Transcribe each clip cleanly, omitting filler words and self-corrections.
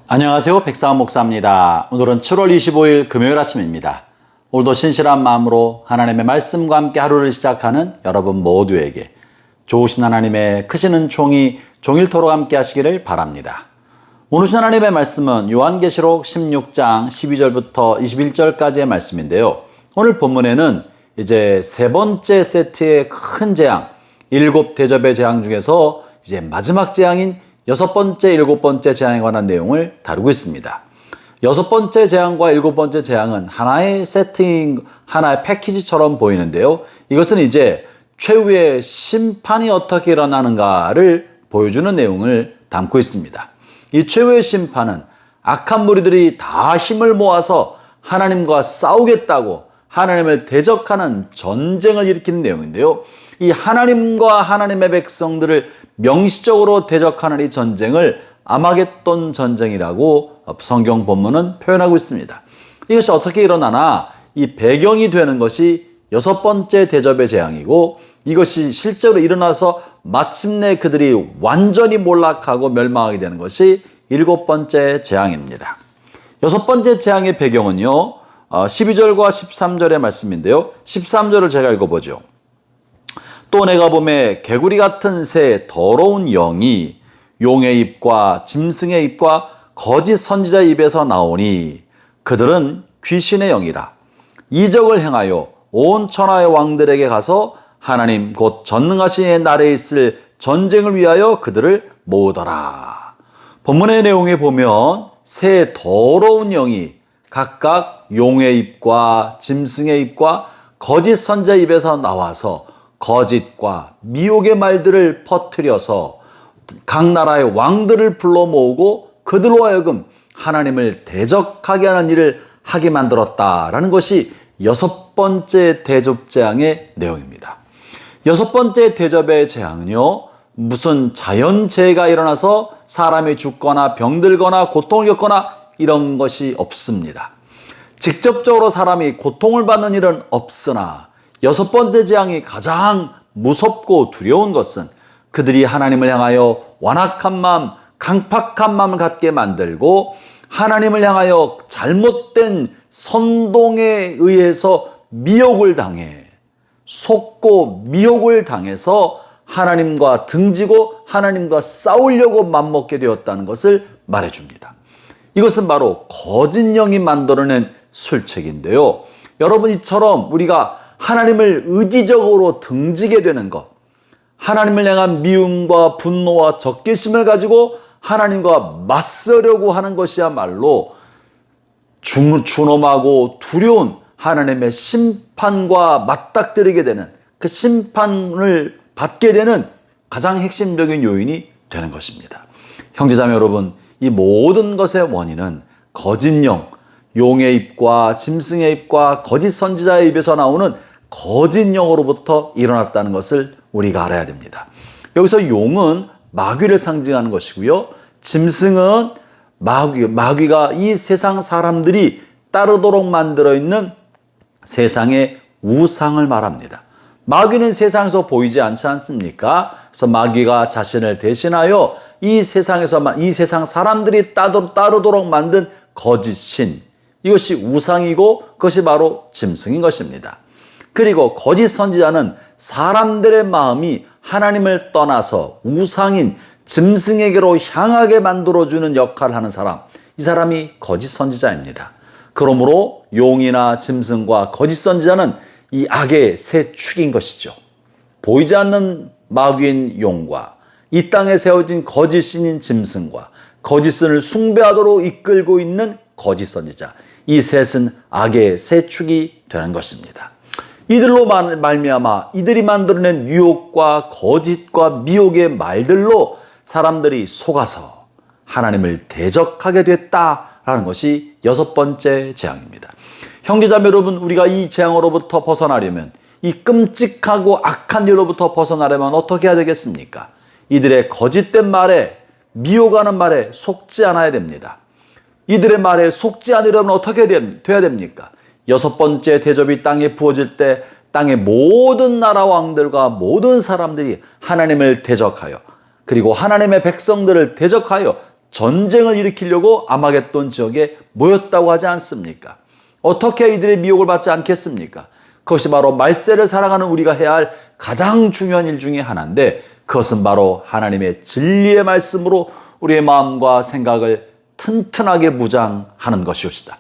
안녕하세요. 백사원 목사입니다. 오늘은 7월 25일 금요일 아침입니다. 오늘도 신실한 마음으로 하나님의 말씀과 함께 하루를 시작하는 여러분 모두에게 좋으신 하나님의 크신 은총이 종일토록 함께 하시기를 바랍니다. 오늘 주신 하나님의 말씀은 요한계시록 16장 12절부터 21절까지의 말씀인데요. 오늘 본문에는 이제 세 번째 세트의 큰 재앙, 7대접의 재앙 중에서 이제 마지막 재앙인 6번째, 7번째 재앙에 관한 내용을 다루고 있습니다. 6번째 재앙과 7번째 재앙은 하나의 세팅, 하나의 패키지처럼 보이는데요. 이것은 이제 최후의 심판이 어떻게 일어나는가를 보여주는 내용을 담고 있습니다. 이 최후의 심판은 악한 무리들이 다 힘을 모아서 하나님과 싸우겠다고 하나님을 대적하는 전쟁을 일으키는 내용인데요. 이 하나님과 하나님의 백성들을 명시적으로 대적하는 이 전쟁을 아마겟돈 전쟁이라고 성경 본문은 표현하고 있습니다. 이것이 어떻게 일어나나 이 배경이 되는 것이 6번째 대접의 재앙이고, 이것이 실제로 일어나서 마침내 그들이 완전히 몰락하고 멸망하게 되는 것이 7번째 재앙입니다. 6번째 재앙의 배경은요, 12절과 13절의 말씀인데요. 13절을 제가 읽어보죠. 또 내가 보매 개구리 같은 새 더러운 영이 용의 입과 짐승의 입과 거짓 선지자의 입에서 나오니 그들은 귀신의 영이라. 이적을 행하여 온 천하의 왕들에게 가서 하나님 곧 전능하신 날에 있을 전쟁을 위하여 그들을 모으더라. 본문의 내용에 보면 새 더러운 영이 각각 용의 입과 짐승의 입과 거짓 선지자의 입에서 나와서 거짓과 미혹의 말들을 퍼뜨려서 각 나라의 왕들을 불러 모으고 그들로 하여금 하나님을 대적하게 하는 일을 하게 만들었다라는 것이 6번째 대접 재앙의 내용입니다. 6번째 대접의 재앙은요, 무슨 자연재해가 일어나서 사람이 죽거나 병들거나 고통을 겪거나 이런 것이 없습니다. 직접적으로 사람이 고통을 받는 일은 없으나 6번째 재앙이 가장 무섭고 두려운 것은 그들이 하나님을 향하여 완악한 마음, 강팍한 마음을 갖게 만들고 하나님을 향하여 잘못된 선동에 의해서 미혹을 당해 속고 미혹을 당해서 하나님과 등지고 하나님과 싸우려고 맘먹게 되었다는 것을 말해줍니다. 이것은 바로 거짓 영이 만들어낸 술책인데요. 여러분, 이처럼 우리가 하나님을 의지적으로 등지게 되는 것, 하나님을 향한 미움과 분노와 적개심을 가지고 하나님과 맞서려고 하는 것이야말로 준엄하고 두려운 하나님의 심판과 맞닥뜨리게 되는, 그 심판을 받게 되는 가장 핵심적인 요인이 되는 것입니다. 형제자매 여러분, 이 모든 것의 원인은 거짓 영, 용의 입과 짐승의 입과 거짓 선지자의 입에서 나오는 거짓 영으로부터 일어났다는 것을 우리가 알아야 됩니다. 여기서 용은 마귀를 상징하는 것이고요, 짐승은 마귀가 이 세상 사람들이 따르도록 만들어 있는 세상의 우상을 말합니다. 마귀는 세상에서 보이지 않지 않습니까? 그래서 마귀가 자신을 대신하여 이 세상 사람들이 따르도록 만든 거짓 신, 이것이 우상이고 그것이 바로 짐승인 것입니다. 그리고 거짓 선지자는 사람들의 마음이 하나님을 떠나서 우상인 짐승에게로 향하게 만들어주는 역할을 하는 사람, 이 사람이 거짓 선지자입니다. 그러므로 용이나 짐승과 거짓 선지자는 이 악의 새 축인 것이죠. 보이지 않는 마귀인 용과 이 땅에 세워진 거짓 신인 짐승과 거짓 신을 숭배하도록 이끌고 있는 거짓 선지자, 이 셋은 악의 새 축이 되는 것입니다. 이들로 말미암아 이들이 만들어낸 유혹과 거짓과 미혹의 말들로 사람들이 속아서 하나님을 대적하게 됐다라는 것이 6번째 재앙입니다. 형제자매 여러분, 우리가 이 재앙으로부터 벗어나려면, 이 끔찍하고 악한 일로부터 벗어나려면 어떻게 해야 되겠습니까? 이들의 거짓된 말에, 미혹하는 말에 속지 않아야 됩니다. 이들의 말에 속지 않으려면 어떻게 돼야 됩니까? 6번째 대접이 땅에 부어질 때 땅의 모든 나라 왕들과 모든 사람들이 하나님을 대적하여, 그리고 하나님의 백성들을 대적하여 전쟁을 일으키려고 아마겟돈 지역에 모였다고 하지 않습니까? 어떻게 이들의 미혹을 받지 않겠습니까? 그것이 바로 말세를 살아가는 우리가 해야 할 가장 중요한 일 중에 하나인데, 그것은 바로 하나님의 진리의 말씀으로 우리의 마음과 생각을 튼튼하게 무장하는 것이옵시다.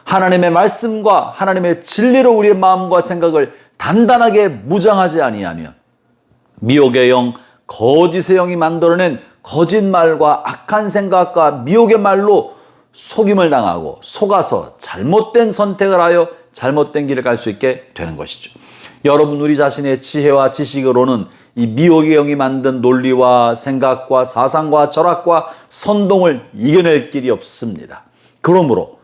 하나님의 말씀과 하나님의 진리로 우리의 마음과 생각을 단단하게 무장하지 아니하면 미혹의 영, 거짓의 영이 만들어낸 거짓말과 악한 생각과 미혹의 말로 속임을 당하고 속아서 잘못된 선택을 하여 잘못된 길을 갈 수 있게 되는 것이죠. 여러분, 우리 자신의 지혜와 지식으로는 이 미혹의 영이 만든 논리와 생각과 사상과 철학과 선동을 이겨낼 길이 없습니다. 그러므로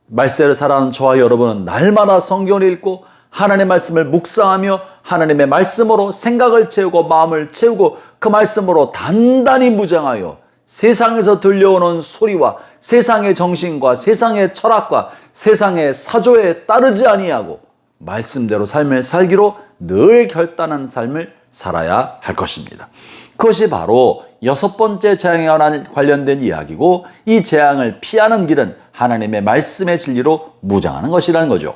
말세를 살아가는 저와 여러분은 날마다 성경을 읽고 하나님의 말씀을 묵상하며 하나님의 말씀으로 생각을 채우고 마음을 채우고 그 말씀으로 단단히 무장하여 세상에서 들려오는 소리와 세상의 정신과 세상의 철학과 세상의 사조에 따르지 아니하고 말씀대로 삶을 살기로 늘 결단한 삶을 살아야 할 것입니다. 그것이 바로 6번째 재앙에 관련된 이야기고, 이 재앙을 피하는 길은 하나님의 말씀의 진리로 무장하는 것이라는 거죠.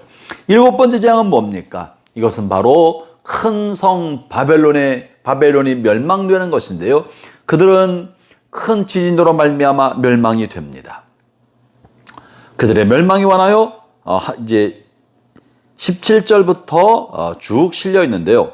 7번째 재앙은 뭡니까? 이것은 바로 큰 성 바벨론이 멸망되는 것인데요. 그들은 큰 지진으로 말미암아 멸망이 됩니다. 그들의 멸망이 관하여 이제 17절부터 쭉 실려 있는데요.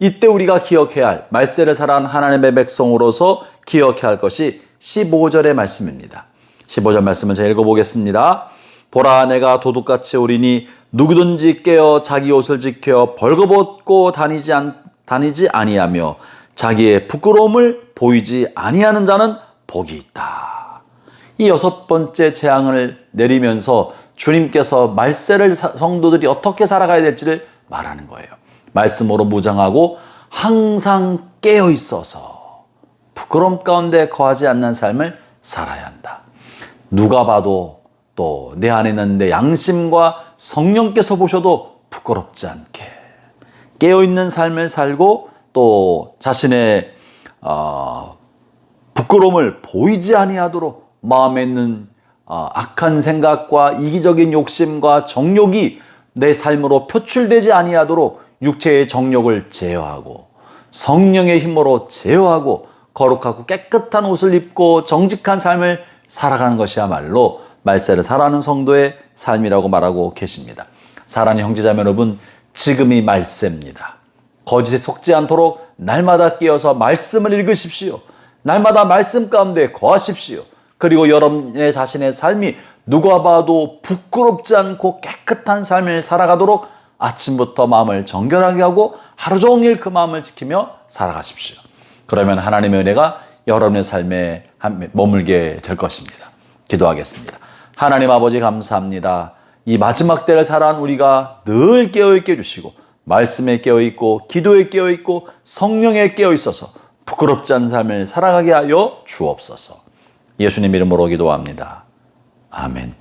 이때 우리가 기억해야 할, 말세를 살아가는 하나님의 백성으로서 기억해야 할 것이 15절의 말씀입니다. 15절 말씀을 제가 읽어보겠습니다. 보라, 내가 도둑같이 오리니 누구든지 깨어 자기 옷을 지켜 벌거벗고 다니지 아니하며 자기의 부끄러움을 보이지 아니하는 자는 복이 있다. 이 6번째 재앙을 내리면서 주님께서 말세를 성도들이 어떻게 살아가야 될지를 말하는 거예요. 말씀으로 무장하고 항상 깨어 있어서 부끄러움 가운데 거하지 않는 삶을 살아야 한다. 누가 봐도 또 내 안에 있는 내 양심과 성령께서 보셔도 부끄럽지 않게 깨어있는 삶을 살고 또 자신의 부끄러움을 보이지 아니하도록 마음에 있는 악한 생각과 이기적인 욕심과 정욕이 내 삶으로 표출되지 아니하도록 육체의 정욕을 제어하고 성령의 힘으로 제어하고 거룩하고 깨끗한 옷을 입고 정직한 삶을 살아가는 것이야말로 말세를 살아가는 성도의 삶이라고 말하고 계십니다. 사랑하는 형제자매 여러분, 지금이 말세입니다. 거짓에 속지 않도록 날마다 깨어서 말씀을 읽으십시오. 날마다 말씀 가운데 거하십시오. 그리고 여러분의 자신의 삶이 누가 봐도 부끄럽지 않고 깨끗한 삶을 살아가도록 아침부터 마음을 정결하게 하고 하루 종일 그 마음을 지키며 살아가십시오. 그러면 하나님의 은혜가 여러분의 삶에 머물게 될 것입니다. 기도하겠습니다. 하나님 아버지, 감사합니다. 이 마지막 때를 살아가는 우리가 늘 깨어있게 해주시고 말씀에 깨어있고 기도에 깨어있고 성령에 깨어있어서 부끄럽지 않은 삶을 살아가게 하여 주옵소서. 예수님 이름으로 기도합니다. 아멘.